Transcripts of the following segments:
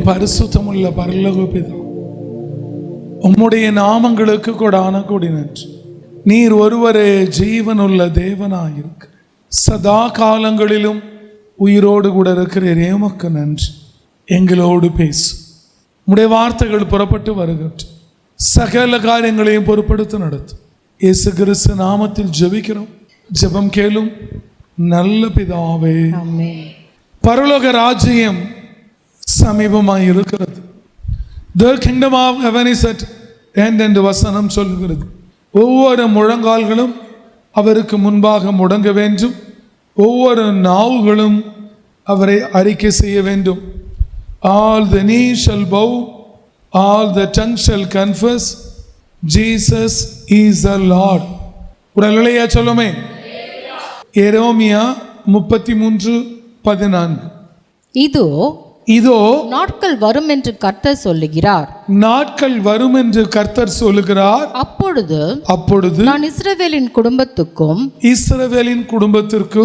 பரிசுத்தமுள்ள பரலோக பிதா, உம்முடைய நாமங்களுக்கு கொடான கொடி நன்றி. நீர் ஒருவரே ஜீவனுள்ள தேவனாயிருக்க சதா காலங்களிலும் உயிரோடு கூட இருக்கிறீர். எமக்கு நன்றி. எங்களோடு பேசு. உம்முடைய வார்த்தைகள் புறப்பட்டு வருகின்ற சகல காரியங்களையும் பொறுப்படுத்தி நடத்தும். இயேசு கிறிஸ்து நாமத்தில் ஜெபிக்கிறோம். ஜெபம் கேளும் நல்ல பிதாவே. பரலோக ராஜ்யம் சமீபமாய் இருக்கிறது. The kingdom of heaven is at hand என்று வசனம் சொல்லுகிறது. ஒவ்வொரு முழங்கால்களும் அவருக்கு முன்பாக முடங்க வேண்டும். ஒவ்வொரு நாவுகளும் அவரை அறிக்கை செய்ய வேண்டும். All the knees shall bow, all the tongue shall confess, Jesus is the Lord. ஒரு அல்லேலூயா சொல்லுமே. எரேமியா 33:14. இதோ நாட்கள் வரும் என்று கர்த்தர் சொல்லுகிறார். நாட்கள் வரும் என்று கர்த்தர் சொல்லுகிறார். அப்பொழுது நான் இஸ்ரவேலின் குடும்பத்திற்கும்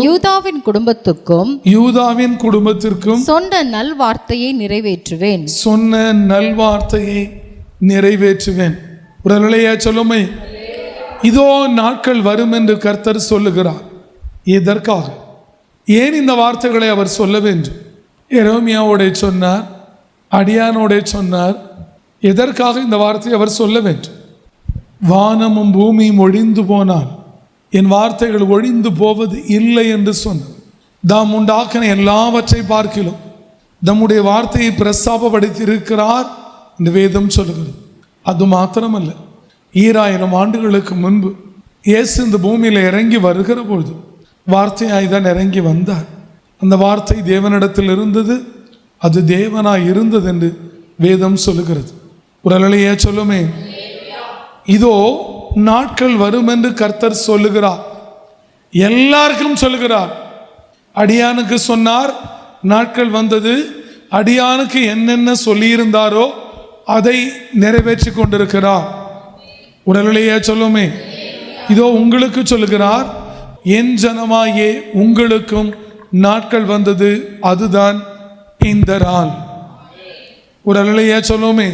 யூதாவின் குடும்பத்திற்கும் சொன்ன நல்வார்த்தையை நிறைவேற்றுவேன். ஒரு அல்லேலூயா சொல்லுமே. இதோ நாட்கள் வரும் என்று கர்த்தர் சொல்லுகிறார். எதற்காக? ஏன் இந்த வார்த்தைகளை அவர் சொல்ல வேண்டும்? எரேமியாவோட சொன்னார், அடியானோட சொன்னார். எதற்காக இந்த வார்த்தையை அவர் சொல்ல வேண்டும்? வானமும் பூமியும் ஒழிந்து போனால் என் வார்த்தைகள் ஒழிந்து போவது இல்லை என்று சொன்னார். தாம் உண்டாக்கின எல்லாவற்றை பார்க்கிலும் தம்முடைய வார்த்தையை பிரஸ்தாபப்படுத்தி இருக்கிறார் என்று வேதம் சொல்லுகிறது. அது மாத்திரமல்ல, 2000 ஆண்டுகளுக்கு முன்பு இயேசு இந்த பூமியில் இறங்கி வருகிற பொழுது வார்த்தையாய் தான் இறங்கி வந்தார். அந்த வார்த்தை தேவனிடத்தில் இருந்தது, அது தேவனாய் இருந்தது என்று வேதம் சொல்லுகிறது. ஒரு அல்லேலூயா சொல்லுமே. இதோ நாட்கள் வரும் என்று கர்த்தர் சொல்லுகிறார். எல்லாருக்கும் சொல்லுகிறார். அடியானுக்கு சொன்னார், நாட்கள் வந்தது. அடியானுக்கு என்னென்ன சொல்லியிருந்தாரோ அதை நிறைவேற்றி கொண்டிருக்கிறார். ஒரு அல்லேலூயா சொல்லுமே. இதோ உங்களுக்கு சொல்லுகிறார், என் ஜனமாயே உங்களுக்கும் நாட்கள் வந்தது, அதுதான் இந்த நாள். ஒரு அல்லேலூயா சொல்லுமே.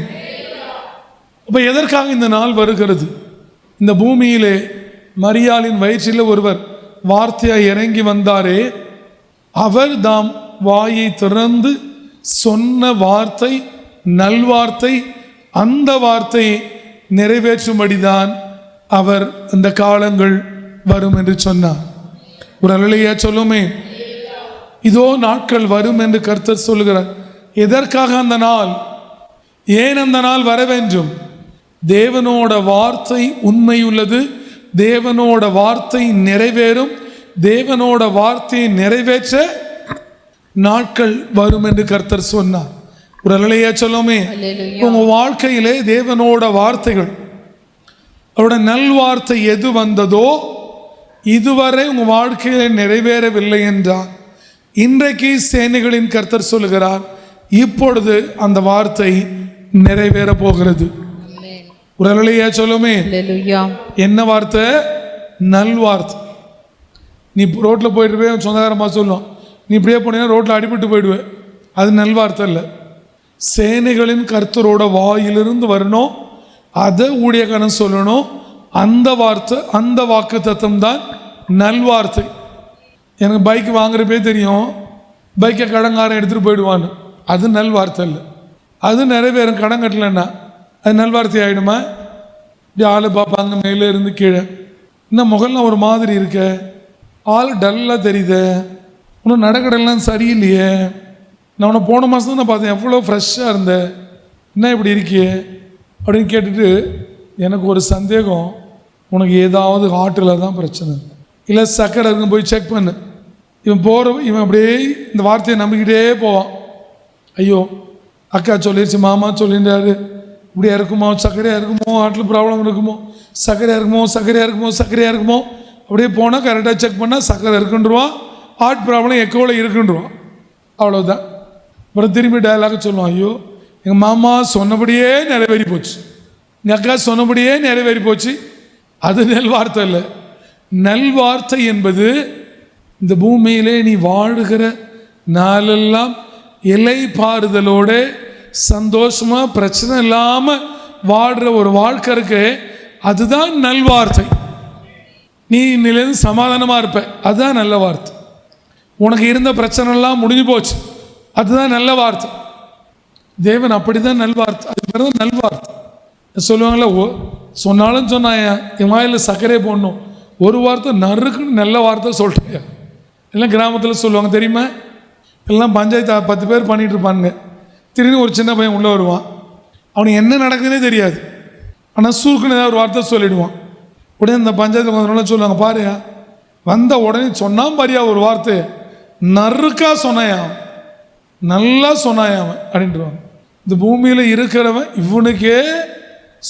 அப்ப எதற்காக இந்த நாள் வருகிறது? இந்த பூமியிலே மரியாளின் வயிற்றில் ஒருவர் வார்த்தையாய் இறங்கி வந்தாரே, அவர் தாம் வாயை திறந்து சொன்ன வார்த்தை நல்வார்த்தை. அந்த வார்த்தையை நிறைவேற்றும்படிதான் அவர் அந்த காலங்கள் வரும் என்று சொன்னார். ஒரு அல்லேலூயா சொல்லுமே. இதோ நாட்கள் வரும் என்று கர்த்தர் சொல்லுகிறார். எதற்காக அந்த நாள்? ஏன் அந்த நாள் வர வேண்டும்? தேவனோட வார்த்தை உண்மையுள்ளது. தேவனோட வார்த்தை நிறைவேறும். தேவனோட வார்த்தையை நிறைவேற்ற நாட்கள் வரும் என்று கர்த்தர் சொன்னார். ஒரு அல்லேலூயா சொல்லுமே. உங்க வாழ்க்கையிலே தேவனோட வார்த்தைகள், அவருடைய நல்வார்த்தை எது வந்ததோ இதுவரை உங்க வாழ்க்கையில நிறைவேறவில்லை என்றார். இன்றைக்கு சேனைகளின் கர்த்தர் சொல்லுகிறார், இப்பொழுது அந்த வார்த்தை நிறைவேற போகிறது. ஒரு அல்லேலூயா சொல்லுமே. என்ன வார்த்தை? நல்வார்த்தை. நீ ரோட்ல போயிட்டு போய் சொந்தக்காரமா சொல்லுவோம், நீ இப்படியே போனீங்கன்னா ரோட்ல அடிபட்டு போயிடுவேன். அது நல்வார்த்தை இல்லை. சேனைகளின் கர்த்தரோட வாயிலிருந்து வரணும், அதை ஊழியக்காரன் சொல்லணும். அந்த வார்த்தை, அந்த வாக்கு தத்தம் தான் நல்வார்த்தை. எனக்கு பைக் வாங்குறப்பே தெரியும், பைக்கை கடங்காரன் எடுத்துகிட்டு போயிடுவான்னு. அது நல்வார்த்தை இல்லை. அது நிறைவேறும். கடன் கட்டலைன்னா அது நல்வார்த்தை ஆகிடுமா? இப்படி ஆள் பார்ப்பாங்க மேலே இருந்து கீழே, இன்னும் முகல்லாம் ஒரு மாதிரி இருக்க, ஆள் டல்லாக தெரியுது, இன்னும் நடக்கடெல்லாம் சரியில்லையே, நான் உன்னை போன மாதம் தான் நான் பார்த்தேன், எவ்வளோ ஃப்ரெஷ்ஷாக இருந்தேன், என்ன இப்படி இருக்கியே அப்படின்னு கேட்டுட்டு, எனக்கு ஒரு சந்தேகம், உனக்கு ஏதாவது ஹார்ட்டில் தான் பிரச்சனை, இல்லை சக்கரை இருக்கும், போய் செக் பண்ணு. இவன் அப்படியே இந்த வார்த்தையை நம்பிக்கிட்டே போவான். ஐயோ அக்கா சொல்லிடுச்சு, மாமா சொல்லிட்டாரு, இப்படியா இருக்குமோ, சர்க்கரையாக இருக்குமோ, ஹார்ட்டில் ப்ராப்ளம் இருக்குமோ, சர்க்கரையாக இருக்குமோ. அப்படியே போனால் கரெக்டாக செக் பண்ணால் சர்க்கரை இருக்குன்றுவான், ஹார்ட் ப்ராப்ளம் எக்கோவில் இருக்குன்றுவான். அவ்வளோதான். அப்புறம் திரும்பி டயலாக சொல்லுவான், ஐயோ எங்கள் மாமா சொன்னபடியே நிறைவேறி போச்சு, எங்கள் அக்கா சொன்னபடியே நிறைவேறி போச்சு. அது நல்வார்த்தை இல்லை. நல்வார்த்தை என்பது இந்த பூமியிலே நீ வாழுகிற நாளெல்லாம் இலை பாறுதலோடு சந்தோஷமா பிரச்சனை இல்லாம வாழ்ற ஒரு வாழ்க்கை இருக்கு, அதுதான் நல்வார்த்தை. நீ இன்னிலேருந்து சமாதானமா இருப்ப, அதுதான் நல்ல வார்த்தை. உனக்கு இருந்த பிரச்சனை எல்லாம் முடிஞ்சு போச்சு, அதுதான் நல்ல வார்த்தை. தேவன் அப்படிதான் நல்வார்த்தை, அது பேர் தான் நல்வார்த்தை. சொல்லுவாங்களே, சொன்னாலும் சொன்னாயா என் வாயில் சர்க்கரை போடணும், ஒரு வார்த்தை நறுக்குன்னு நல்ல வார்த்தை சொல்லிட்டேயா. எல்லாம் கிராமத்தில் சொல்லுவாங்க தெரியுமா, எல்லாம் பஞ்சாயத்து 10 பேர் பண்ணிகிட்டு இருப்பானுங்க. திடீர்னு ஒரு சின்ன பையன் உள்ளே வருவான், அவனுக்கு என்ன நடக்குதுன்னே தெரியாது, ஆனால் சூக்குன்னு ஏதாவது ஒரு வார்த்தை சொல்லிவிடுவான். உடனே இந்த பஞ்சாயத்து கொஞ்சம் சொல்லுவாங்க, பாருயா வந்த உடனே சொன்னான் பாரியா ஒரு வார்த்தை, நறுக்கா சொன்னாயா, நல்லா சொன்னாயான் அப்படின்ட்டுருவாங்க. இந்த பூமியில் இருக்கிறவன் இவனுக்கே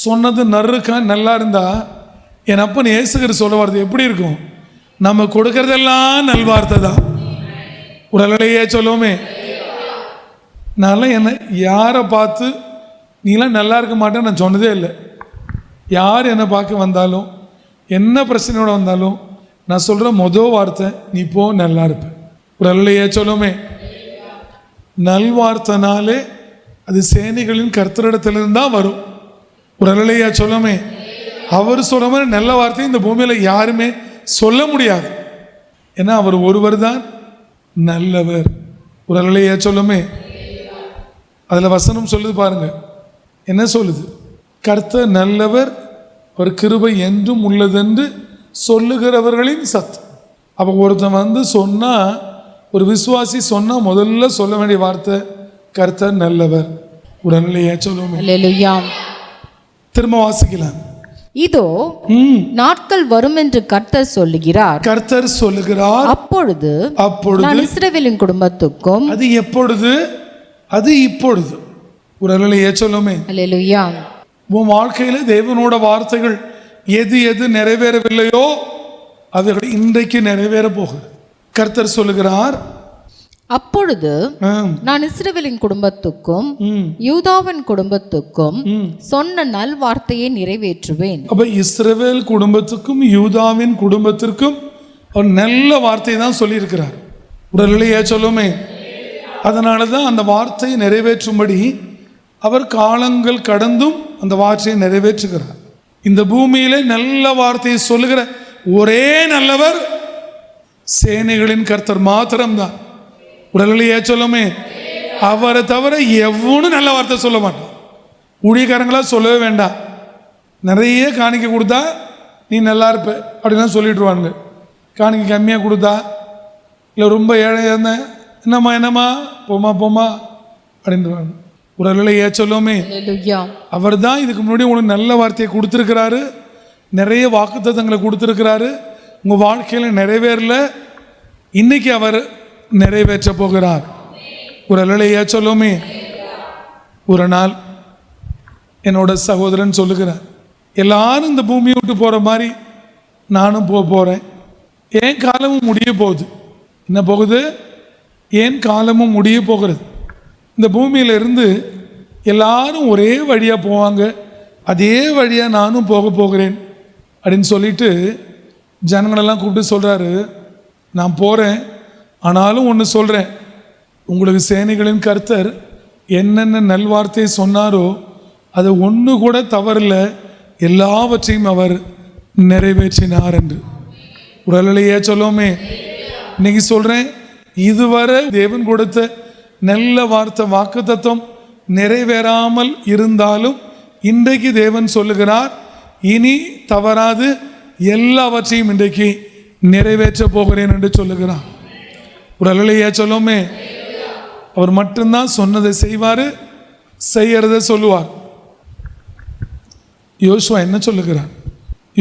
சொன்னது நறுக்கா நல்லா இருந்தா, என் அப்பன் இயேசுகிற சொல்ல வார்த்தை எப்படி இருக்கும்? நம்ம கொடுக்கறதெல்லாம் நல்வார்த்தை தான். உடலையே சொல்லுவோமே, நான் என்ன யாரை பார்த்து நீலாம் நல்லா இருக்க மாட்டேன்னு நான் சொன்னதே இல்லை. யார் என்னை பார்க்க வந்தாலும் என்ன பிரச்சனையோட வந்தாலும் நான் சொல்கிற மொதல் வார்த்தை, நீ போ நல்லா இருப்ப. உடலையே சொல்லுவோமே, நல்வார்த்தைனாலே அது சேனைகளின் கர்த்தரிடத்திலிருந்து தான் வரும். உடலையா சொல்லுமே, அவர் சொல்ற மாதிரி நல்ல வார்த்தை இந்த பூமியில் யாருமே சொல்ல முடியாது. ஏன்னா அவர் ஒருவர் தான் நல்லவர். உடலையா சொல்லுமே, அதில் வசனம் சொல்லுது பாருங்க, என்ன சொல்லுது? கர்த்தர் நல்லவர், ஒரு கிருபை என்றும் உள்ளதென்று சொல்லுகிறவர்களின் சத்தம். அப்போ ஒருத்தன் வந்து சொன்னால், ஒரு விசுவாசி சொன்னால் முதல்ல சொல்ல வேண்டிய வார்த்தை கர்த்தர் நல்லவர். உடனே சொல்லுவோம். அல்லேலூயா. திரும்ப வாசிக்கலாம். இதோ நாட்கள் வரும் என்று கர்த்தர் சொல்லுகிறார். கர்த்தர் சொல்லுகிறார். அப்பொழுது நான் இஸ்ரவேலின் குடும்பத்துக்கும். அது எப்பொழுது? அது இப்பொழுது. உடனே சொல்லுமே. அல்லேலூயா. உன் வாழ்க்கையில தேவனோட வார்த்தைகள் எது எது நிறைவேறவில்லையோ அவைகள் இன்றைக்கு நிறைவேற போகிறது. கர்த்தர் சொல்லுகிறார், அப்பொழுது நான் இஸ்ரவேலின் குடும்பத்துக்கும் யூதாவின் குடும்பத்துக்கும் சொன்ன நல் வார்த்தையை நிறைவேற்றுவேன். அப்ப இஸ்ரவேல் குடும்பத்துக்கும் யூதாவின் குடும்பத்திற்கும் ஒரு நல்ல வார்த்தை தான் சொல்லியிருக்கிறார். உடனே சொல்லுமே. அதனால தான் அந்த வார்த்தையை நிறைவேற்றும்படி அவர் காலங்கள் கடந்தும் அந்த வார்த்தையை நிறைவேற்றுகிறார். இந்த பூமியிலே நல்ல வார்த்தையை சொல்லுகிற ஒரே நல்லவர் சேனைகளின் கர்த்தர் மாத்திரம்தான். உடனே சொல்லுமே, அவரை தவிர எவனும் நல்ல வார்த்தை சொல்ல மாட்டான். ஊழியக்காரங்களா சொல்லவே வேண்டாம். நிறைய காணிக்கை கொடுத்தா நீ நல்லா இருப்ப அப்படின்னா சொல்லிட்டுருவானுங்க. காணிக்கை கம்மியாக கொடுத்தா, இல்லை ரொம்ப ஏழையாக இருந்தேன், என்னம்மா போமா போமா அப்படின்றாங்க. உடனே சொல்லுவோமே, அவர் தான் இதுக்கு முன்னாடி உங்களுக்கு நல்ல வார்த்தையை கொடுத்துருக்கிறாரு, நிறைய வாக்குத்தத்தங்களை கொடுத்துருக்கிறாரு, உங்கள் வாழ்க்கையில் நிறைவேறல, இன்னைக்கு அவர் நிறைவேற்ற போகிறார். உடனே சொல்லுவோமே. ஒரு நாள் என்னோட சகோதரன் சொல்லுகிறார், எல்லாரும் இந்த பூமியை விட்டு போகிற மாதிரி நானும் போகிறேன், ஏன் காலமும் முடிய போகுது. என்ன போகுது? ஏன் காலமும் முடிய போகிறது. இந்த பூமியிலிருந்து எல்லாரும் ஒரே வழியாக போவாங்க, அதே வழியாக நானும் போகிறேன் அப்படின்னு சொல்லிட்டு ஜனங்களெல்லாம் கூப்பிட்டு சொல்கிறாரு, நான் போகிறேன், ஆனாலும் ஒன்று சொல்கிறேன், உங்களுக்கு சேனைகளின் கர்த்தர் என்னென்ன நல்வார்த்தையை சொன்னாரோ அது ஒன்று கூட தவறில்லை, எல்லாவற்றையும் அவர் நிறைவேற்றினார் என்று. உடலையே சொல்லுவோமே. இன்னைக்கு சொல்கிறேன், இதுவரை தேவன் கொடுத்த நல்ல வார்த்தை வாக்குத்தத்தம் நிறைவேறாமல் இருந்தாலும் இன்றைக்கு தேவன் சொல்லுகிறார், இனி தவறாது எல்லாவற்றையும் இன்றைக்கு நிறைவேற்ற போகிறேன் என்று சொல்லுகிறார். உடலையே சொல்லுவோமே. அவர் மட்டும்தான் சொன்னதை செய்வார், செய்யறதை சொல்லுவார். யோசுவா என்ன சொல்லுகிறார்?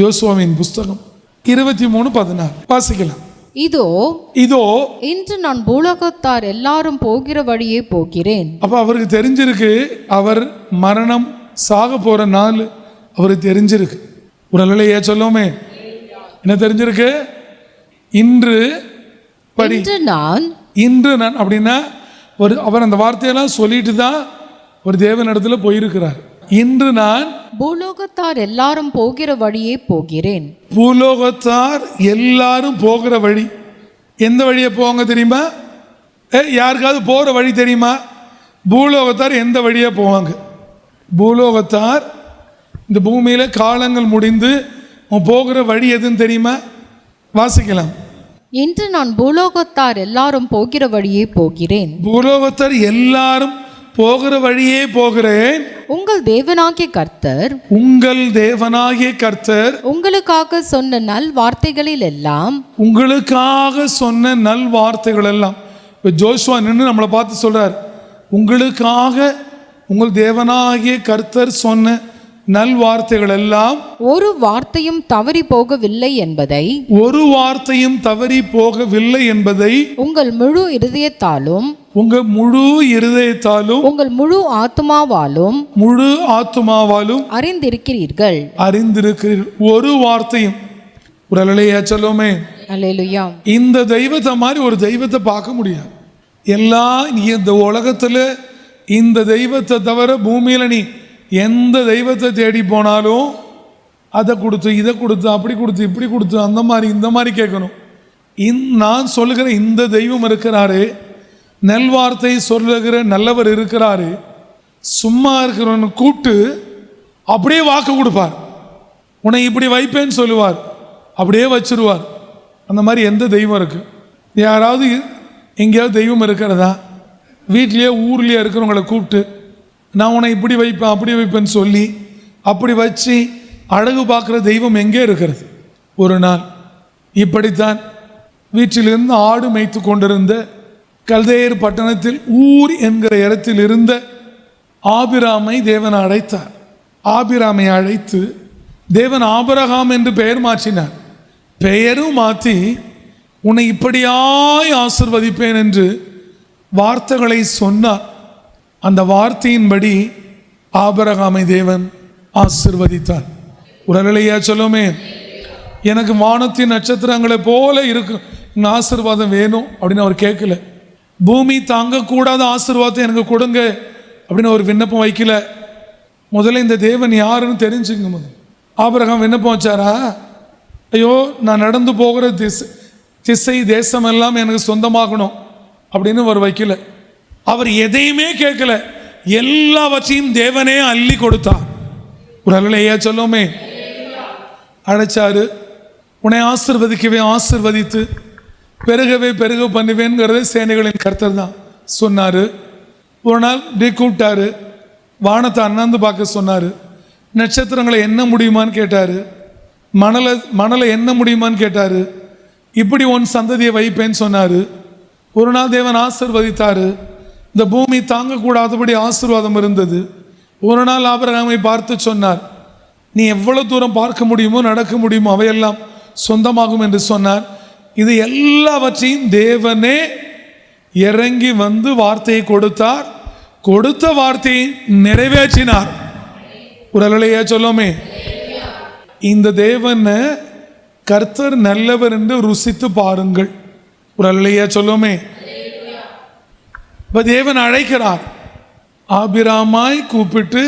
யோசுவாவின் புஸ்தகம் 23:16 வாசிக்கலாம். இதோ இன்று நான் பூலோகத்தார் எல்லாரும் போகிற வழியே போகிறேன். அப்ப அவருக்கு தெரிஞ்சிருக்கு, அவர் மரணம் சாக போற நாள் அவருக்கு தெரிஞ்சிருக்கு. உடலையே சொல்லுவோமே. என்ன தெரிஞ்சிருக்கு? இன்று நான் அப்படின்னா அவர் அந்த வார்த்தையெல்லாம் சொல்லிட்டு தான் ஒரு தேவனிடத்துல போயிருக்கிறார். இன்று நான் பூலோகத்தார் எல்லாரும் போகிற வழியே போகிறேன். பூலோகத்தார் எல்லாரும் போகிற வழி. எந்த வழியை போவாங்க தெரியுமா? யாருக்காவது போகிற வழி தெரியுமா? பூலோகத்தார் எந்த வழியாக போவாங்க? பூலோகத்தார் இந்த பூமியில் காலங்கள் முடிந்து போகிற வழி எதுன்னு தெரியுமா? வாசிக்கலாம். இன்று நான் பூலோகத்தார் எல்லாரும் போகிற வழியே போகிறேன். பூலோகத்தார் எல்லாரும் போகிற வழியே போகிறேன். உங்கள் தேவனாகிய கர்த்தர் உங்களுக்காக சொன்ன நல் வார்த்தைகளில் எல்லாம் ஜோசுவா நின்று நம்மளை பார்த்து சொல்றார், உங்களுக்காக உங்கள் தேவனாகிய கர்த்தர் சொன்ன நல் வார்த்தைகள் எல்லாம் ஒரு வார்த்தையும் தவறி போகவில்லை என்பதை உங்கள் முழு இருதயத்தாலும் உங்கள் முழு ஆத்துமாவாலும் அறிந்திருக்கிறீர்கள். ஒரு வார்த்தையும். ஒரு அல்லேலூயா சொல்லுமே. அல்லேலூயா. இந்த தெய்வத்தை மாதிரி ஒரு தெய்வத்தை பார்க்க முடியாது. இந்த உலகத்துல இந்த தெய்வத்தை தவிர பூமியில நீ எந்த தெய்வத்தை தேடி போனாலும் அதை கொடுத்து இதை கொடுத்து அப்படி கொடுத்து இப்படி கொடுத்து அந்த மாதிரி இந்த மாதிரி கேட்கணும். நான் சொல்லுகிற இந்த தெய்வம் இருக்கிறாரு, நல்வார்த்தை சொல்லுகிற நல்லவர் இருக்கிறாரு. சும்மா இருக்கிறவனு கூப்பிட்டு அப்படியே வாக்கு கொடுப்பார். உன்னை இப்படி வைப்பேன்னு சொல்லுவார், அப்படியே வச்சிருவார். அந்த மாதிரி எந்த தெய்வம் இருக்கு? யாராவது எங்கேயாவது தெய்வம் இருக்கிறதா? வீட்லேயே ஊர்லேயே இருக்கிறவங்களை கூப்பிட்டு நான் உன்னை இப்படி வைப்பேன் அப்படி வைப்பேன்னு சொல்லி அப்படி வச்சு அழகு பார்க்குற தெய்வம் எங்கே இருக்கிறது? ஒரு நாள் இப்படித்தான் வீட்டிலிருந்து ஆடு மேய்த்து கொண்டிருந்த கல்தேயர் பட்டணத்தில் ஊர் என்கிற இடத்தில் இருந்த ஆபிராமை தேவன் அழைத்தார். ஆபிராமை அழைத்து தேவன் ஆபிரகாம் என்று பெயர் மாற்றினார். பெயரும் மாற்றி உன்னை இப்படியாய் ஆசிர்வதிப்பேன் என்று வார்த்தைகளை சொன்னார். அந்த வார்த்தையின்படி ஆபிரகாமை தேவன் ஆசிர்வதித்தார். ஒரு அல்லேலூயா சொல்லுமே. எனக்கு வானத்தின் நட்சத்திரங்களை போல இருக்கும் ஆசீர்வாதம் வேணும் அப்படின்னு அவர் கேட்கல. பூமி தாங்கக்கூடாத ஆசீர்வாதத்தை எனக்கு கொடுங்க அப்படின்னு அவர் விண்ணப்பம் வைக்கல. முதல்ல இந்த தேவன் யாருன்னு தெரிஞ்சுங்க. முதல் ஆபிரகாம் விண்ணப்பம் வச்சாரா? ஐயோ நான் நடந்து போகிற திசை தேசம் எல்லாம் எனக்கு சொந்தமாகணும் அப்படின்னு அவர் வைக்கல. அவர் எதையுமே கேட்கல, எல்லாவற்றையும் தேவனே அள்ளி கொடுத்தார். ஒரு அல்லேலூயா சொல்லுமே. அழைச்சாரு, உன்னை ஆசிர்வதிக்கவே ஆசிர்வதித்து பெருகவே பெருக பண்ணுவேங்கிறத சேனைகளின் கர்த்தர் தான் சொன்னார். ஒரு நாள் இப்படி கூப்பிட்டாரு, வானத்தை அண்ணாந்து பார்க்க சொன்னார். நட்சத்திரங்களை எண்ண முடியுமான்னு கேட்டார். மணலை எண்ண முடியுமான்னு கேட்டார். இப்படி உன் சந்ததியை வைப்பேன்னு சொன்னார். ஒரு நாள் தேவன் ஆசிர்வதித்தார். இந்த பூமி தாங்கக்கூடாதபடி ஆசீர்வாதம் இருந்தது. ஒரு நாள் ஆபிரகாமை பார்த்து சொன்னார், நீ எவ்வளவு தூரம் பார்க்க முடியுமோ நடக்க முடியுமோ அவையெல்லாம் சொந்தமாகும் என்று சொன்னார். இது எல்லாவற்றையும் தேவனே இறங்கி வந்து வார்த்தையை கொடுத்தார். கொடுத்த வார்த்தையை நிறைவேற்றினார். ஒரு அல்லேலூயா சொல்லுமே. இந்த தேவன் கர்த்தர் நல்லவர் என்று ருசித்து பாருங்கள். ஒரு அல்லேலூயா சொல்லுமே. தேவன் அழைக்கிறார். ஆபிராமாய் கூப்பிட்டு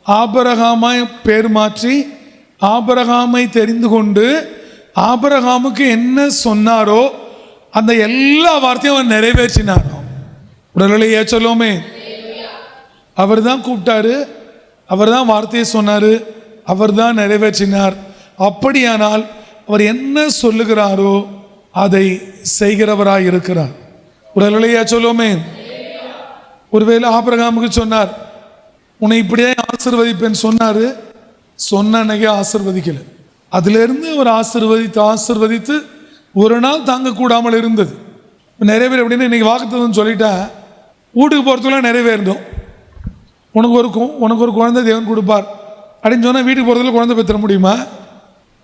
ஆபிரகாமாய் பேர் மாற்றி ஆபிரகாமை தெரிந்து கொண்டு ஆபிரகாமுக்கு என்ன சொன்னாரோ அந்த எல்லா வார்த்தையும் அவர் நிறைவேற்றினாரோ. உடனே சொல்லுவோமே. அவர் தான் கூப்பிட்டாரு, அவர் தான் வார்த்தையை சொன்னார், அவர் தான் நிறைவேற்றினார். அப்படியானால் அவர் என்ன சொல்லுகிறாரோ அதை செய்கிறவராய் இருக்கிறார். உடனே சொல்லுவோமே. ஒருவேளை ஆபிரகாமுக்கு சொன்னார், உன்னை இப்படியே ஆசீர்வதிப்பேன்னு சொன்னார். சொன்ன அன்னைக்கே ஆசீர்வதிக்கல. அதிலிருந்து அவர் ஆசீர்வதித்து ஒரு நாள் தாங்கக்கூடாமல் இருந்தது. நிறைவேற அப்படின்னு இன்னைக்கு வாக்குத்தத்தம் சொல்லிட்டா வீட்டுக்கு போகிறதுக்குள்ள நிறைவேறணும். உனக்கு ஒரு குழந்தை தேவன் கொடுப்பார் அப்படின்னு சொன்னால் வீட்டுக்கு போகிறதுல குழந்தை பெற்ற முடியுமா?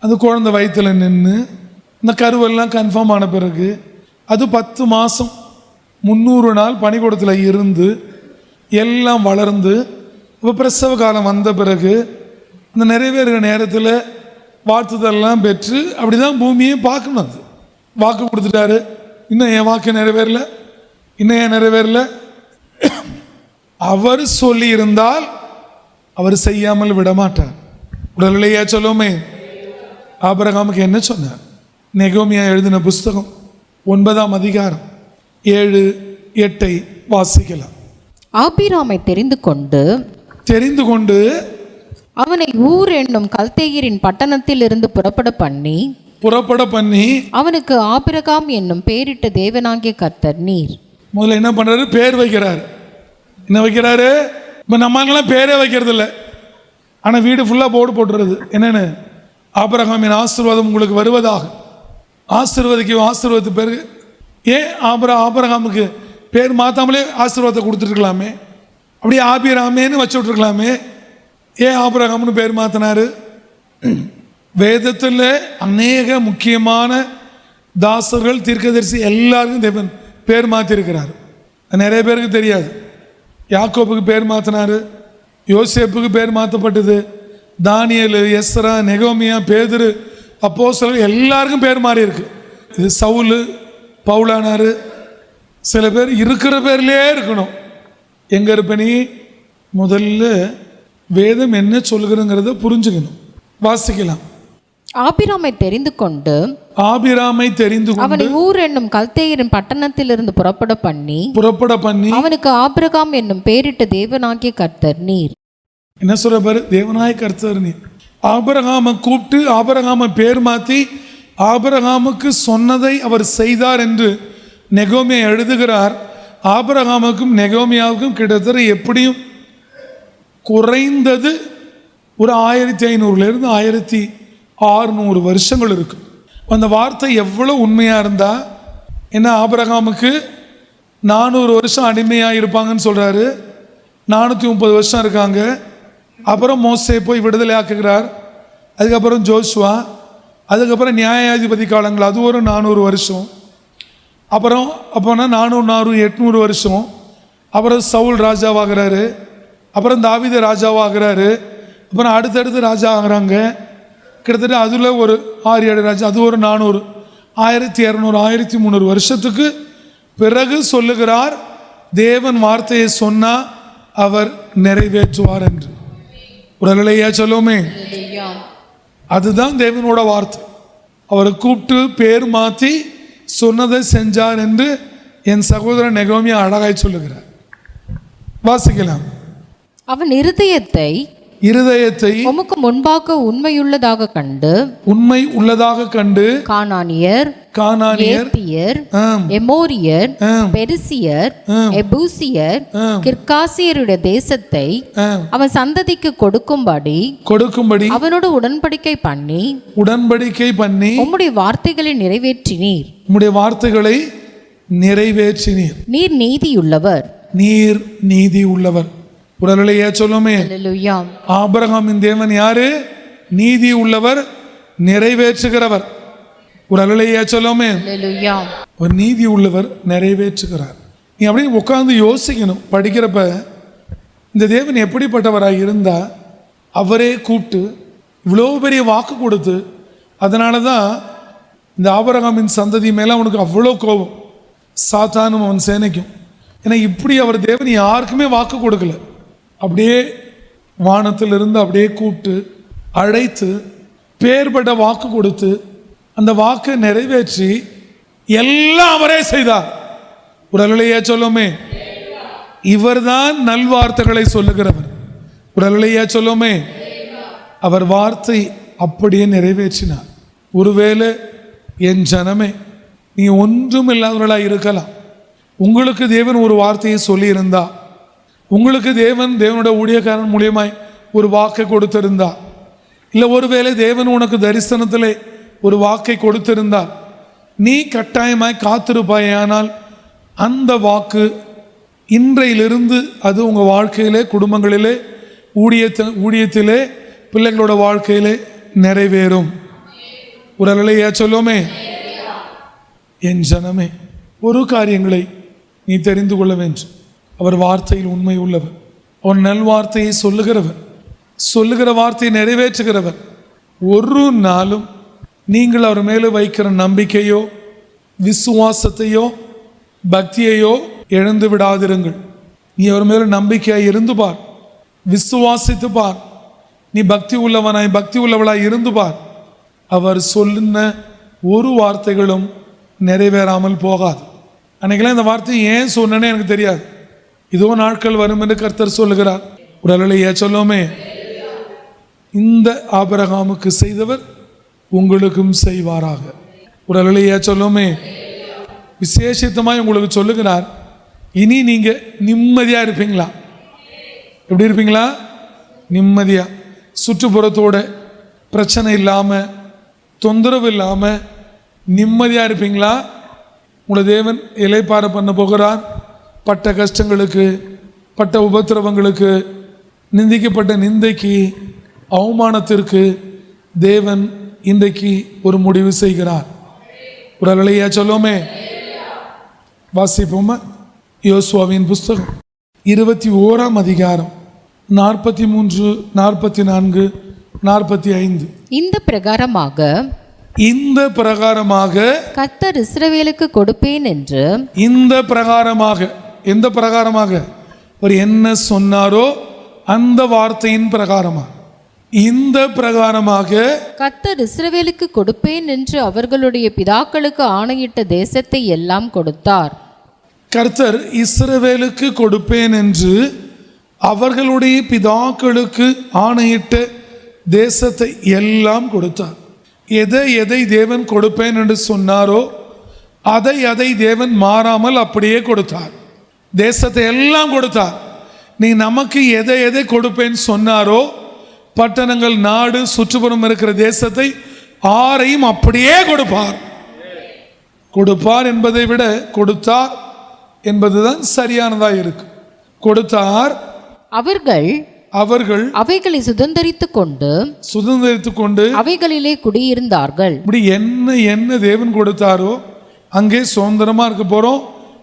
அந்த குழந்தை வயிற்றில் நின்று இந்த கருவெல்லாம் கன்ஃபார்ம் ஆன பிறகு அது 10 மாதம் 300 நாள் பனிக்கூடத்தில் இருந்து எல்லாம் வளர்ந்து இப்போ பிரசவ காலம் வந்த பிறகு அந்த நிறைவேறுகிற நேரத்தில் வாழ்த்துதெல்லாம் பெற்று அப்படி தான் பூமியை பார்க்கணும். அது வாக்கு கொடுத்துட்டாரு, இன்னும் என் வாக்கு நிறைவேறல, இன்னும் ஏன் நிறைவேறல? அவர் சொல்லி இருந்தால் அவர் செய்யாமல் விடமாட்டார். உடனே சொல்லுமே. ஆபிரகாமுக்கு என்ன சொன்னார்? நெகோமியா எழுதின புஸ்தகம் 9ஆம் அதிகாரம் 7-8 வாசிக்கலாம். ஆபிராமை தெரிந்து கொண்டு அவனை ஊர் என்னும் கல்தேயரின் பட்டணத்தில் இருந்து புறப்பட பண்ணி அவனுக்கு ஆபிரகாம் என்னும் பெயரிட்ட தேவனாகிய கர்த்தர் நீர். முதல்ல என்ன பண்றாரு? பேர் வைக்கிறாரு. என்ன வைக்கிறாரு? இப்போ நம்மளாம் பேரே வைக்கிறது இல்லை, ஆனால் வீடு ஃபுல்லாக போர்டு போட்டுறது. என்னென்னு? ஆபிரகாமின் ஆசீர்வாதம் உங்களுக்கு வருவதாக. ஆசீர்வாதத்து பேர் ஏன் ஆபிரகாமுக்கு பேர் மாற்றாமலே ஆசீர்வாதத்தை கொடுத்துருக்கலாமே, அப்படியே ஆபிராமேன்னு வச்சு விட்ருக்கலாமே. ஏன் ஆபிரகாம்னு பேர் மாற்றினாரு? வேதத்தில் அநேக முக்கியமான தாசர்கள், தீர்க்கதரிசி எல்லாருக்கும் தேவன் பேர் மாற்றிருக்கிறார். நிறைய பேருக்கு தெரியாது. யாக்கோபுக்கு பேர் மாற்றினார், யோசேப்புக்கு பேர் மாற்றப்பட்டது, தானியேல், எஸ்ரா, நெகோமியா, பேதுரு, அப்போஸ்தலர் எல்லாருக்கும் பேர் மாறி இருக்கு. இது சவுல் பவுலானார். சில பேர் இருக்கிற பேர்லேயே இருக்கணும். எங்கே இருப்ப நீ? முதல்ல வேதம் என்ன சொல்லுகிறங்கிறத புரிஞ்சுக்கணும். வாசிக்கலாம். ஆபிராமை தெரிந்து கொண்டு அவனை ஊர் என்னும் கல்தேயரின் பட்டணத்தில் இருந்து புறப்பட பண்ணி அவனுக்கு ஆபிரகாம் என்னும் பெயரிட்ட தேவனாகிய கர்த்தர் நீர். என்ன சொல்ற பாரு? தேவனாகிய கர்த்தர் நீர். ஆபிரகாமை கூப்பிட்டு ஆபிரகாமை பேர் மாற்றி ஆபிரகாமுக்கு சொன்னதை அவர் செய்தார் என்று நெகோமியா எழுதுகிறார். ஆபிரகாமுக்கும் நெகோமியாவுக்கும் கிட்டத்தட்ட எப்படியும் குறைந்தது ஒரு 1500 1600 வருஷங்கள் இருக்கு. அந்த வார்த்தை எவ்வளோ உண்மையாக இருந்தால் என்ன? ஆபிரகாமுக்கு 400 வருஷம் அடிமையாக இருப்பாங்கன்னு சொல்கிறாரு. 430 வருஷம் இருக்காங்க. அப்புறம் மோசே போய் விடுதலை ஆக்குகிறார். அதுக்கப்புறம் ஜோசுவா, அதுக்கப்புறம் நியாயாதிபதி காலங்கள், அது ஒரு 400 வருஷம். அப்போனா 400 800 வருஷம். அப்புறம் சவுல் ராஜாவாகிறாரு, அப்புறம் தாவீது ராஜாவாகிறாரு, அப்புறம் அடுத்தடுத்து ராஜா ஆகிறாங்க. கிட்டத்தட்ட அதில் ஒரு 6-7 ராஜா, அது ஒரு 400 1200 1300 வருஷத்துக்கு பிறகு சொல்லுகிறார், தேவன் வார்த்தையை சொன்னால் அவர் நிறைவேற்றுவார் என்று. உடலையா சொல்லுமே, அதுதான் தேவனோட வார்த்தை. அவரை கூப்பிட்டு பேர் மாற்றி சொன்னதை செஞ்சார் என்று என் சகோதரன் நெகோமியா அழகாய் சொல்லுகிறார். வாசிக்கலாம். அவன் இருதயத்தை உமக்கு முன்பாக உண்மை உள்ளதாக கண்டு கானானியர், ஏத்தியர், எமோரியர், பெரிசியர், எபூசியர், கிர்காசியருடைய தேசத்தை அவன் சந்ததிக்கு கொடுக்கும்படி அவனோடு உடன்படிக்கை பண்ணி உம்முடைய வார்த்தைகளை நிறைவேற்றினீர். நீர் நீதியுள்ளவர். உடலையா சொல்லுமே. ஆபிரகாமின் தேவன் யாரு? நீதி உள்ளவர், நிறைவேற்றுகிறவர். உடலையா சொல்லுமே. ஒரு நீதி உள்ளவர், நிறைவேற்றுகிறார். நீ அப்படியே உட்கார்ந்து யோசிக்கணும். படிக்கிறப்ப இந்த தேவன் எப்படிப்பட்டவராக இருந்தா அவரே கூப்பிட்டு இவ்வளோ பெரிய வாக்கு கொடுத்து, அதனால தான் இந்த ஆபிரகாமின் சந்ததி மேலே அவனுக்கு அவ்வளோ கோபம், சாத்தானும் அவன் சேனைக்கும். ஏன்னா இப்படி அவர் தேவன் யாருக்குமே வாக்கு கொடுக்கல. அப்படியே வானத்திலிருந்து அப்படியே கூப்பிட்டு அழைத்து பேர்பட்ட வாக்கு கொடுத்து அந்த வாக்கை நிறைவேற்றி எல்லாம் அவரே செய்தார். உடலையா சொல்லுமே. இவர்தான் நல்வார்த்தைகளை சொல்லுகிறவர். உடலையா சொல்லுமே. அவர் வார்த்தை அப்படியே நிறைவேற்றினார். ஒருவேளை என் ஜனமே, நீ ஒன்றும் இல்லாதவர்களாக இருக்கலாம். உங்களுக்கு தேவன் ஒரு வார்த்தையை சொல்லியிருந்தா, உங்களுக்கு தேவனோட ஊழியக்காரன் மூலியமாய் ஒரு வாக்கை கொடுத்திருந்தா, இல்லை ஒருவேளை தேவன் உனக்கு தரிசனத்திலே ஒரு வாக்கை கொடுத்திருந்தால் நீ கட்டாயமாய் காத்திருப்பாயானால் அந்த வாக்கு இன்றையிலிருந்து அது உங்கள் வாழ்க்கையிலே, குடும்பங்களிலே, ஊழியத்திலே, பிள்ளைங்களோட வாழ்க்கையிலே நிறைவேறும். உடலையா சொல்லுமே. என் ஜனமே, ஒரு காரியங்களை நீ தெரிந்து கொள்ள வேண்டும். அவர் வார்த்தையில் உண்மை உள்ளவர். அவர் நல்வார்த்தையை சொல்லுகிற வார்த்தையை நிறைவேற்றுகிறவர். ஒரு நாளும் நீங்கள் அவர் மேலே வைக்கிற நம்பிக்கையோ விசுவாசத்தையோ பக்தியையோ இழந்து விடாதிருங்கள். நீ அவர் மேலே நம்பிக்கையாய் இருந்து பார், விசுவாசித்து பார். நீ பக்தி உள்ளவளாய் இருந்து பார். அவர் சொல்லின ஒரு வார்த்தைகளும் நிறைவேறாமல் போகாது. அன்றைக்கெல்லாம் இந்த வார்த்தையை ஏன் சொன்னேன்னு எனக்கு தெரியாது. இதோ நாட்கள் வரும் என்று கர்த்தர் சொல்லுகிறார். ஒரு அல்லேலூயா சொல்லுவோமே. இந்த ஆபிரகாமுக்கு செய்தவர் உங்களுக்கும் செய்வாராக. ஒரு அல்லேலூயா சொல்லுவோமே. விசேஷித்தமாய் உங்களுக்கு சொல்லுகிறார், இனி நீங்க நிம்மதியா இருப்பீங்களா? எப்படி இருப்பீங்களா? நிம்மதியா, சுற்றுப்புறத்தோட பிரச்சனை இல்லாம, தொந்தரவு இல்லாம நிம்மதியா இருப்பீங்களா? உங்களை தேவன் இளைப்பாற பண்ண போகிறார். பட்ட கஷ்டங்களுக்கு, பட்ட உபத்திரவங்களுக்கு, நிந்திக்கப்பட்ட நிந்தைக்கு, அவமானத்திற்கு தேவன் இன்றைக்கு ஒரு முடிவு செய்கிறார். ஒரு அல்லேலூயா சொல்லுவோமே. வாசிப்போமா? யோசுவாவின் புஸ்தகம் 21ஆம் அதிகாரம் 43, 44, 45. இந்த பிரகாரமாக கர்த்தர் இஸ்ரவேலுக்கு கொடுப்பேன் என்று. இந்த பிரகாரமாக, எந்த பிரகாரமாக? அவர் என்ன சொன்னாரோ அந்த வார்த்தையின் பிரகாரமாக, இந்த பிரகாரமாக கர்த்தர் இஸ்ரவேலுக்கு கொடுப்பேன் என்று அவர்களுடைய பிதாக்களுக்கு ஆணையிட்ட தேசத்தை எல்லாம் கொடுத்தார். கர்த்தர் இஸ்ரவேலுக்கு கொடுப்பேன் என்று அவர்களுடைய பிதாக்களுக்கு ஆணையிட்ட தேசத்தை எல்லாம் கொடுத்தார். எதை தேவன் கொடுப்பேன் என்று சொன்னாரோ அதை தேவன் மாறாமல் அப்படியே கொடுத்தார். தேசத்தை எல்லாம் கொடுத்தார். நீ நமக்கு எதை கொடுப்பேன்னு சொன்னாரோ, பட்டணங்கள், நாடு, சுற்றுப்புறம் இருக்கிற தேசத்தை ஆரையும் அப்படியே கொடுப்பார். கொடுப்பார் என்பதை விட கொடுத்தார் என்பதுதான் சரியானதா இருக்கு. கொடுத்தார். அவர்கள் அவைகளை சுதந்தரித்துக் கொண்டு அவைகளிலே குடியிருந்தார்கள். இப்படி என்ன தேவன் கொடுத்தாரோ அங்கே சுதந்திரமா இருக்க போறோம்.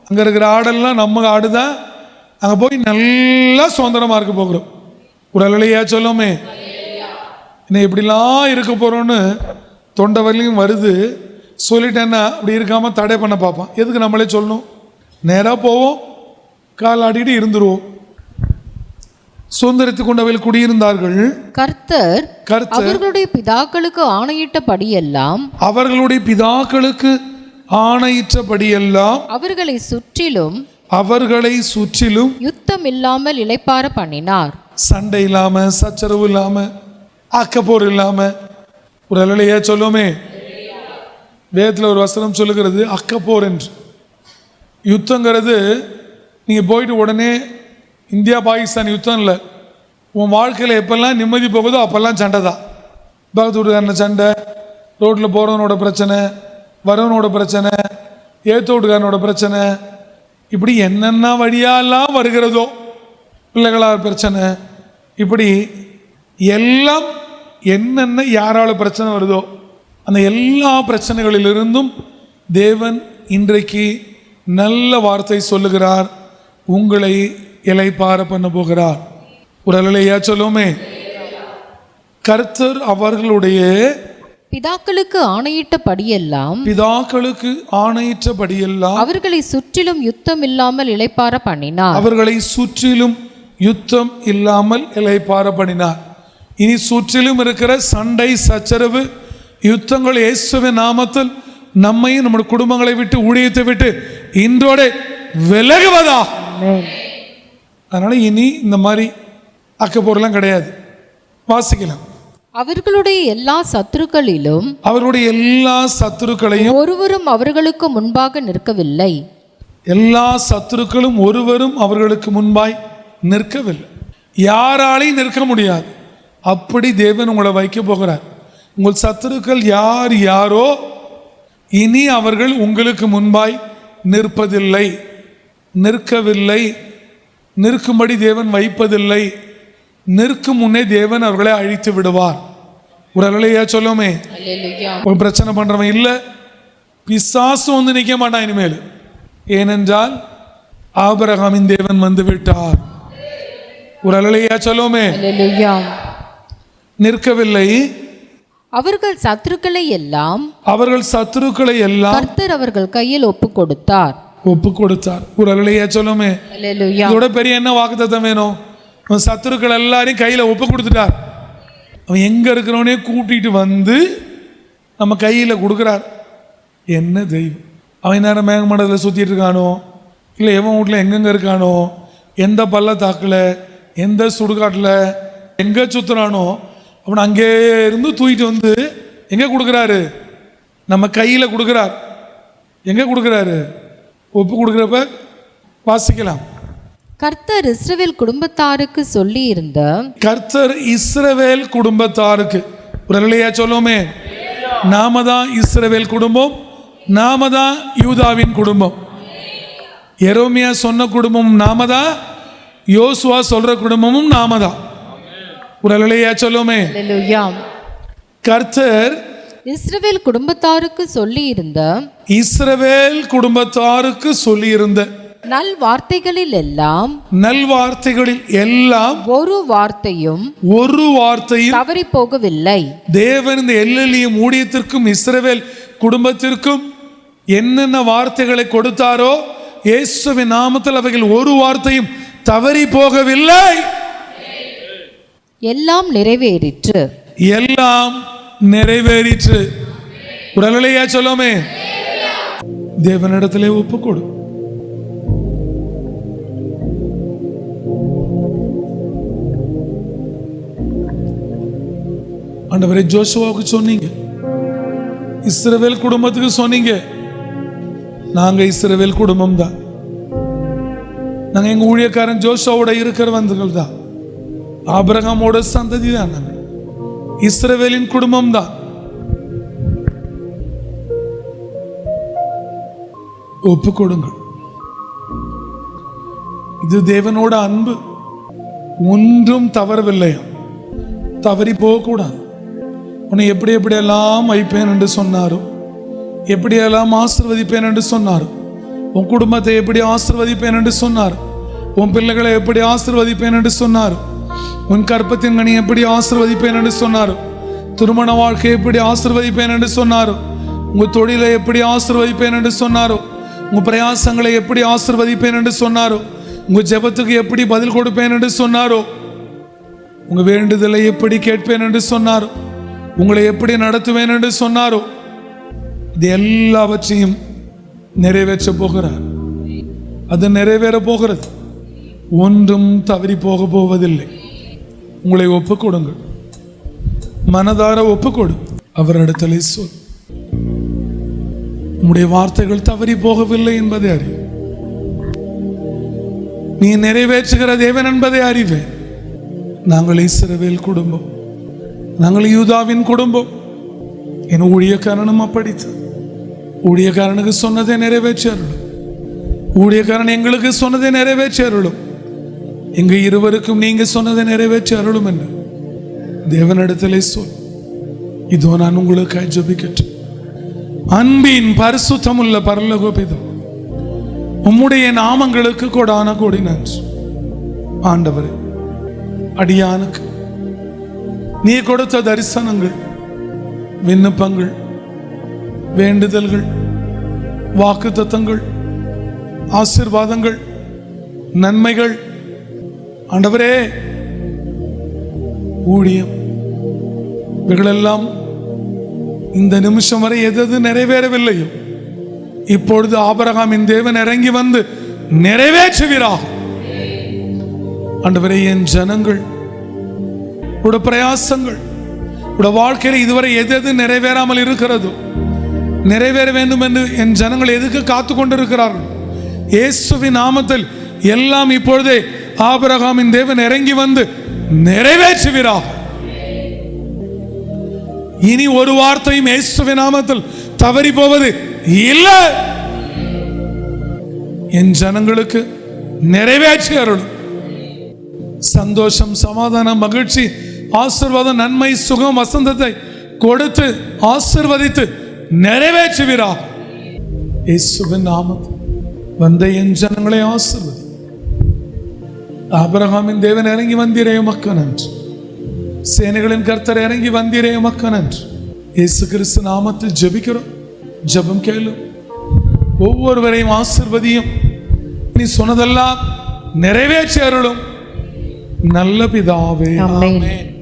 அங்க இருக்கிற ஆடெல்லாம் நம்ம ஆடுதான். அங்க போய் நல்லா சுதந்திரமா இருக்க போகிறோம். ஒரு அல்லேலூயா சொல்லுமே. என்ன இப்படிலாம் இருக்க போறோம்னு தொண்டை வரலையும் வருது. சொல்லிட்டேன்னா அப்படி இருக்காம தடை பண்ண பார்ப்பான். எதுக்கு நம்மளே சொல்லணும்? நேராக போவோம், கால் ஆடிட்டு இருந்துருவோம். சுதந்திரத்துக் கொண்டு அவையில் குடியிருந்தார்கள். கர்த்தர் அவர்களுடைய பிதாக்களுக்கு ஆணையிட்டபடியெல்லாம் அவர்களை சுற்றிலும் யுத்தம் இல்லாமல் இளைப்பாற பண்ணினார். சண்டை இல்லாம, சச்சரவு இல்லாம, அக்கப்போர் இல்லாம. ஒரு அல்லேலூயா சொல்லுமே. வேதத்தில் ஒரு வசனம் சொல்லுகிறது, அக்கப்போர் என்று. யுத்தங்கிறது நீங்க போயிட்டு உடனே இந்தியா பாகிஸ்தான் யுத்தம் இல்லை. உன் வாழ்க்கையில் எப்பெல்லாம் நிம்மதி போகுதோ அப்பெல்லாம் சண்டை தான். பக்கத்து வீட்டுக்காரன சண்டை, ரோட்டில் போகிறவனோட பிரச்சனை, வரவனோட பிரச்சனை, ஏற்ற வீட்டுக்காரனோட பிரச்சனை, இப்படி என்னென்ன வழியாலாம் வருகிறதோ, பிள்ளைகளால் பிரச்சனை, இப்படி எல்லாம் என்னென்ன யாரால பிரச்சனை வருதோ அந்த எல்லா பிரச்சனைகளிலிருந்தும் தேவன் இன்றைக்கு நல்ல வார்த்தை சொல்லுகிறார். உங்களை இளைப்பாற பண்ண போகிறார். ஒரு அல்லேலூயா சொல்லுமே. கர்த்தர் அவர்களுடைய பிதாக்களுக்கு ஆணையிட்டபடியெல்லாம் அவர்களை சுற்றிலும் யுத்தம் இல்லாமல் இளைப்பாற பண்ணினார். இனி சுற்றிலும் இருக்கிற சண்டை, சச்சரவு, யுத்தங்கள் இயேசுவின் நாமத்தில் நம்மையும் நம்முடைய குடும்பங்களை விட்டு, ஊழியத்தை விட்டு இன்றோட விலகுவதா. அதனால இனி இந்த மாதிரி அக்கப்போரெல்லாம் கிடையாது. வாசிக்கலாம். அவர்களுடைய எல்லா சத்துருக்களையும் ஒருவரும் அவர்களுக்கு முன்பாக நிற்கவில்லை. எல்லா சத்துருக்களும் ஒருவரும் அவர்களுக்கு முன்பாய் நிற்கவில்லை. யாராலையும் நிற்க முடியாது. அப்படி தேவன் உங்களை வைக்க போகிறார். உங்கள் சத்துருக்கள் யாரோ இனி அவர்கள் உங்களுக்கு முன்பாய் நிற்பதில்லை, நிற்கவில்லை. நிற்கும்படி தேவன் வைப்பதில்லை. நிற்கும் முன்னே தேவன் அவர்களை அழித்து விடுவார். ஒரு அல்லேலூயா சொல்லுமே. ஒரு பிரச்சனை பண்றவன் இல்லை, பிசாசு வந்து நிற்க மாட்டான் இனிமேல். ஏனென்றால் ஆபிரகாமின் தேவன் வந்து விட்டார். ஒரு அல்லேலூயா சொல்லுமே. நிற்கவில்லை. அவர்கள் சத்துருக்களை எல்லாம் கர்த்தர் அவர்கள் கையில் ஒப்பு கொடுத்தார். ஒரு அல்லேலூயா சொல்லுமே. இதோட பெரிய என்ன வாக்குத்தத்தம் வேணும்? சத்துருக்கள் எல்லாரையும் கையில ஒப்பு கொடுத்துட்டார். அவன் எங்க இருக்கிறவனே கூட்டிட்டு வந்து நம்ம கையில கொடுக்கிறார். என்ன தெய்வம்! அவன் நேரம் மேகமண்டலத்தில் சுத்திட்டு இருக்கானோ, இல்லை எவன் வீட்டில் எங்கெங்க இருக்கானோ, எந்த பள்ளத்தாக்கில் எந்த சுடுகாட்டில் எங்கே சுற்றுறானோ அவனை அங்கே இருந்து தூக்கிட்டு வந்து எங்கே கொடுக்குறாரு? நம்ம கையில் கொடுக்குறார். எங்கே கொடுக்குறாரு? ஒப்பு கொடுக்குறப்ப வாசிக்கலாம். கர்த்தர் இஸ்ரவேல் குடும்பத்தாருக்கு சொல்லி இருந்த கர்த்தர் இஸ்ரவேல் குடும்பத்தாருக்கு ஒரு அல்லேலூயா சொல்லுவோமே. நாம தான் இஸ்ரவேல் குடும்பம், நாம தான் யூதாவின் குடும்பம். எரேமியா சொன்ன குடும்பமும் நாம தான், யோசுவா சொல்ற குடும்பமும் நாம தான். ஒரு அல்லேலூயா சொல்லுவோமே. அல்லேலூயா. கர்த்தர் இஸ்ரவேல் குடும்பத்தாருக்கு சொல்லி இருந்த இஸ்ரவேல் குடும்பத்தாருக்கு சொல்லி இருந்த நல் வார்த்தைகளில் எல்லாம் ஒரு வார்த்தையும் தவறி போகவில்லை. தேவன் இந்த எல்லையும் ஊழியத்திற்கும் இஸ்ரவேல் குடும்பத்திற்கும் என்னென்ன வார்த்தைகளை கொடுத்தாரோ இயேசுவின் நாமத்தில் அவைகள் ஒரு வார்த்தையும் தவறி போகவில்லை. எல்லாம் நிறைவேறிற்று. எல்லாம் நிறைவேறிற்று. ஒரு அல்லேலூயா சொல்லுமே. தேவனிடத்திலே ஒப்புக்கொடு. ஆண்டவரே, ஜோசுவாவுக்கு சொன்னீங்க, இஸ்ரவேல் குடும்பத்துக்கு சொன்னீங்க, நாங்க இஸ்ரவேல் குடும்பம் தான், நாங்க எங்க ஊழியக்காரன் ஜோசுவாவோட இருக்கிறவர்கள் தான், ஆபிரகாமோட சந்ததி தான், நாங்க இஸ்ரவேலின் குடும்பம் தான். ஒப்பு கொடுங்கள். இது தேவனோட அன்பு. ஒன்றும் தவறவில்லையா, தவறி போகக்கூடாது. உன்னை எப்படி எப்படியெல்லாம் வைப்பேன் என்று சொன்னாரோ, எப்படியெல்லாம் ஆசீர்வதிப்பேன் என்று சொன்னாரோ, உன் குடும்பத்தை எப்படி ஆசீர்வதிப்பேன் என்று சொன்னார், உன் பிள்ளைகளை எப்படி ஆசீர்வதிப்பேன் என்று சொன்னார், உன் கற்பத்தின் கனி எப்படி ஆசீர்வதிப்பேன் என்று சொன்னார், திருமண வாழ்க்கை எப்படி ஆசீர்வதிப்பேன் என்று சொன்னார், உங்க தொழிலை எப்படி ஆசீர்வதிப்பேன் என்று சொன்னாரோ, உங்க பிரயாசங்களை எப்படி ஆசீர்வதிப்பேன் என்று சொன்னாரோ, உங்க ஜெபத்துக்கு எப்படி பதில் கொடுப்பேன் என்று சொன்னாரோ, உங்க வேண்டுதலை எப்படி கேட்பேன் என்று சொன்னாரோ, உங்களை எப்படி நடத்துவேன் என்று சொன்னாரோ, இது எல்லாவற்றையும் நிறைவேற்ற போகிறார். அது நிறைவேற போகிறது. ஒன்றும் தவறி போக போவதில்லை. உங்களை ஒப்புக் கொடுங்கள். மனதார ஒப்புக்கொடு. அவரிடத்திலே சொல், உம்முடைய வார்த்தைகள் தவறி போகவில்லை என்பதை அறி. நீ நிறைவேற்றுகிற தேவன் என்பதை அறிவேன். நாங்கள் இஸ்ரவேல் குடும்பம், நாங்கள் யூதாவின் குடும்பம். என் ஊழியக்காரனும் அப்படித்து ஊழியக்காரனுக்கு சொன்னதை நிறைவேற்றி அருளும். ஊழியக்காரன் எங்களுக்கு சொன்னதை நிறைவேற்றி அருளும். எங்க இருவருக்கும் நீங்க சொன்னதை நிறைவேற்றி அருளும் என்று தேவனிடத்திலே சொல். இதோ நான் உங்களுக்காக ஜெபிக்கட்டும். அன்பின் பரிசுத்தமுள்ள பரலோக பிதாவே, உம்முடைய நாமங்களுக்கு கொடான கொடி நன்றி. ஆண்டவரே, அடியானுக்கு நீ கொடுத்த தரிசனங்கள், விண்ணப்பங்கள், வேண்டுதல்கள், வாக்குத்தத்தங்கள், ஆசீர்வாதங்கள், நன்மைகள், ஆண்டவரே ஊழியம், இவைகளெல்லாம் இந்த நிமிஷம் வரை எது நிறைவேறவில்லையோ இப்பொழுது ஆபிரகாமின் தேவன் இறங்கி வந்து நிறைவேற்றுவீராக. ஆண்டவரே, என் ஜனங்கள் உடைய பிரயாசங்கள், உடைய வாழ்க்கையில் இதுவரை எது நிறைவேறாமல் இருக்கிறதோ, நிறைவேற வேண்டும் என்று என் ஜனங்கள் எதுக்கு காத்து கொண்டிருக்கிறார்கள், இயேசுவின் நாமத்தில் எல்லாம் இப்பொழுதே ஆபிரகாமின் தேவன் இறங்கி வந்து நிறைவேற்றுவீராக. இனி ஒரு வார்த்தையும் இயேசுவின் நாமத்தில் தவறி போவது இல்லை. என் ஜனங்களுக்கு நிறைவேற்றி அருளும். சந்தோஷம், சமாதானம், மகிழ்ச்சி, ஆசீர்வாதம், நன்மை, சுகம், வசந்தத்தை கொடுத்து ஆசீர்வதித்து நிறைவேற்றுவீராக. இயேசுவின் நாமத்தில் வந்த என் ஜனங்களை ஆசீர்வதி. ஆபிரகாமின் தேவன் இறங்கி வந்தீரே உமக்கு நன்றி. சேனைகளின் கர்த்தர் இறங்கி வந்தீரே உமக்கு நன்றி. இயேசு கிறிஸ்து நாமத்தில் ஜெபிக்கிறோம். ஜெபம் கேளும். ஒவ்வொருவரையும் ஆசீர்வதியும். நீ சொன்னதெல்லாம் நிறைவேற்றி அருளும். நல்ல பிதாவே, ஆமென்.